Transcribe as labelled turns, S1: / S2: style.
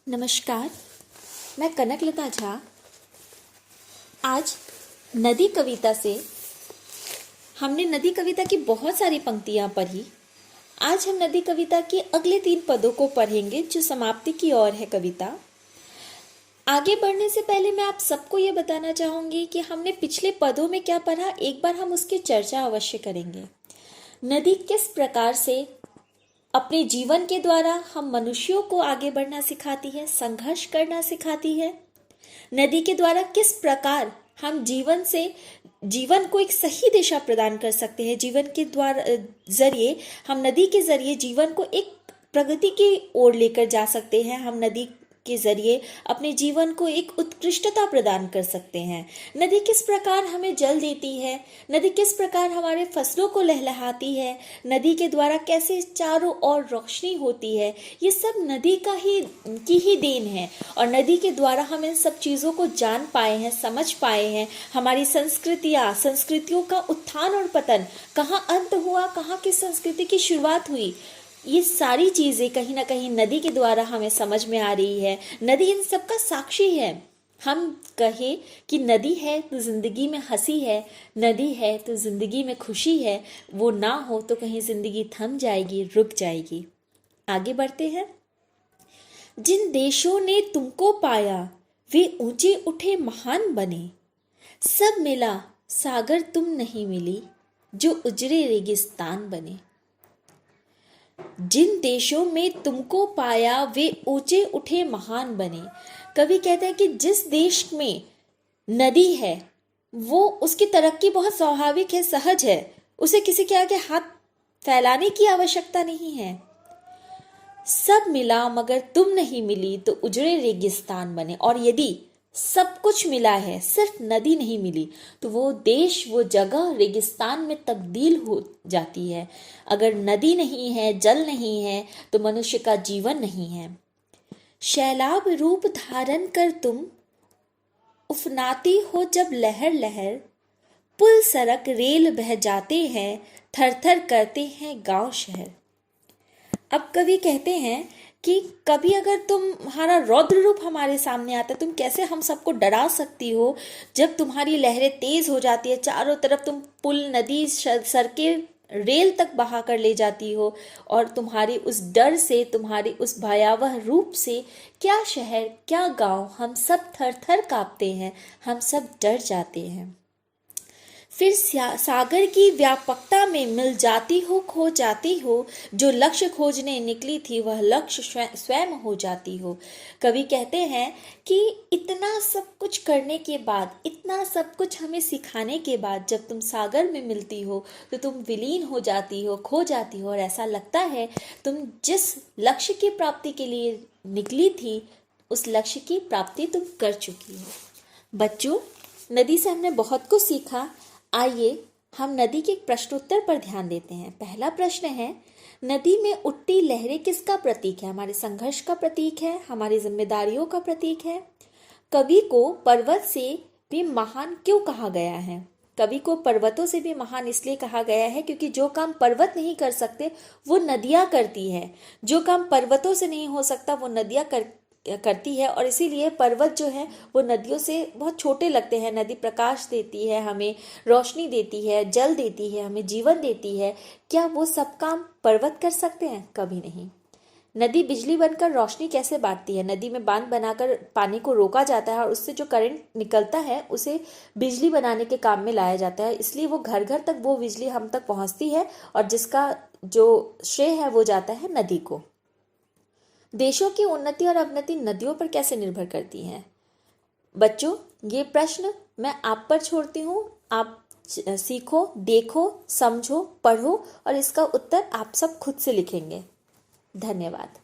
S1: नमस्कार, मैं कनकलता झा। आज नदी कविता से हमने नदी कविता की बहुत सारी पंक्तियां पढ़ी। आज हम नदी कविता के अगले 3 पदों को पढ़ेंगे जो समाप्ति की ओर है कविता। आगे बढ़ने से पहले मैं आप सबको ये बताना चाहूंगी कि हमने पिछले पदों में क्या पढ़ा, एक बार हम उसकी चर्चा अवश्य करेंगे। नदी किस प्रकार से अपने जीवन के द्वारा हम मनुष्यों को आगे बढ़ना सिखाती है, संघर्ष करना सिखाती है। नदी के द्वारा किस प्रकार हम जीवन को एक सही दिशा प्रदान कर सकते हैं। जीवन के द्वारा जरिए हम नदी के जरिए जीवन को एक प्रगति की ओर लेकर जा सकते हैं। हम नदी के जरिए अपने जीवन को एक उत्कृष्टता प्रदान कर सकते हैं। नदी किस प्रकार हमें जल देती है, नदी किस प्रकार हमारे फसलों को लहलहाती है, नदी के द्वारा कैसे चारों ओर रोशनी होती है, ये सब नदी की ही देन है। और नदी के द्वारा हम इन सब चीज़ों को जान पाए हैं, समझ पाए हैं। हमारी संस्कृतियों का उत्थान और पतन, कहाँ अंत हुआ, कहाँ किस संस्कृति की शुरुआत हुई, ये सारी चीज़ें कहीं ना कहीं नदी के द्वारा हमें समझ में आ रही है। नदी इन सब का साक्षी है। हम कहें कि नदी है तो जिंदगी में हंसी है, नदी है तो जिंदगी में खुशी है, वो ना हो तो कहीं जिंदगी थम जाएगी, रुक जाएगी। आगे बढ़ते हैं। जिन देशों ने तुमको पाया वे ऊंचे उठे महान बने, सब मिला सागर तुम नहीं मिली, जो उजड़े रेगिस्तान बने। जिन देशों में तुमको पाया वे ऊंचे उठे महान बने। कवि कहते हैं कि जिस देश में नदी है वो उसकी तरक्की बहुत स्वाभाविक है, सहज है, उसे किसी के आगे हाथ फैलाने की आवश्यकता नहीं है। सब मिला मगर तुम नहीं मिली तो उजड़े रेगिस्तान बने। और यदि सब कुछ मिला है, सिर्फ नदी नहीं मिली, तो वो देश, वो जगह रेगिस्तान में तब्दील हो जाती है। अगर नदी नहीं है, जल नहीं है, तो मनुष्य का जीवन नहीं है। शैलाब रूप धारण कर तुम उफनाती हो जब लहर लहर, पुल सड़क रेल बह जाते हैं, थर थर करते हैं गांव शहर। अब कवि कहते हैं कि कभी अगर तुम्हारा रौद्र रूप हमारे सामने आता है, तुम कैसे हम सबको डरा सकती हो। जब तुम्हारी लहरें तेज हो जाती है, चारों तरफ तुम पुल, नदी, सड़कें, रेल तक बहा कर ले जाती हो, और तुम्हारी उस डर से, तुम्हारी उस भयावह रूप से क्या शहर, क्या गांव, हम सब थर थर कांपते हैं, हम सब डर जाते हैं। फिर सागर की व्यापकता में मिल जाती हो, खो जाती हो, जो लक्ष्य खोजने निकली थी वह लक्ष्य स्वयं हो जाती हो। कवि कहते हैं कि इतना सब कुछ करने के बाद, इतना सब कुछ हमें सिखाने के बाद, जब तुम सागर में मिलती हो तो तुम विलीन हो जाती हो, खो जाती हो, और ऐसा लगता है तुम जिस लक्ष्य की प्राप्ति के लिए निकली थी उस लक्ष्य की प्राप्ति तुम कर चुकी हो। बच्चों, नदी से हमने बहुत कुछ सीखा। आइए हम नदी के प्रश्नोत्तर पर ध्यान देते हैं। पहला प्रश्न है, नदी में उठती लहरें किसका प्रतीक है? हमारे संघर्ष का प्रतीक है, हमारी जिम्मेदारियों का प्रतीक है। कवि को पर्वत से भी महान क्यों कहा गया है? कवि को पर्वतों से भी महान इसलिए कहा गया है क्योंकि जो काम पर्वत नहीं कर सकते वो नदियां करती है। जो काम पर्वतों से नहीं हो सकता वो नदियां करती है, और इसीलिए पर्वत जो है वो नदियों से बहुत छोटे लगते हैं। नदी प्रकाश देती है, हमें रोशनी देती है, जल देती है, हमें जीवन देती है। क्या वो सब काम पर्वत कर सकते हैं? कभी नहीं। नदी बिजली बनकर रोशनी कैसे बांटती है? नदी में बांध बनाकर पानी को रोका जाता है और उससे जो करंट निकलता है उसे बिजली बनाने के काम में लाया जाता है। इसलिए वो घर घर तक वो बिजली हम तक पहुंचती है, और जिसका जो श्रेय है वो जाता है नदी को। देशों की उन्नति और अवनति नदियों पर कैसे निर्भर करती हैं? बच्चों, ये प्रश्न मैं आप पर छोड़ती हूँ। आप सीखो, देखो, समझो, पढ़ो, और इसका उत्तर आप सब खुद से लिखेंगे। धन्यवाद।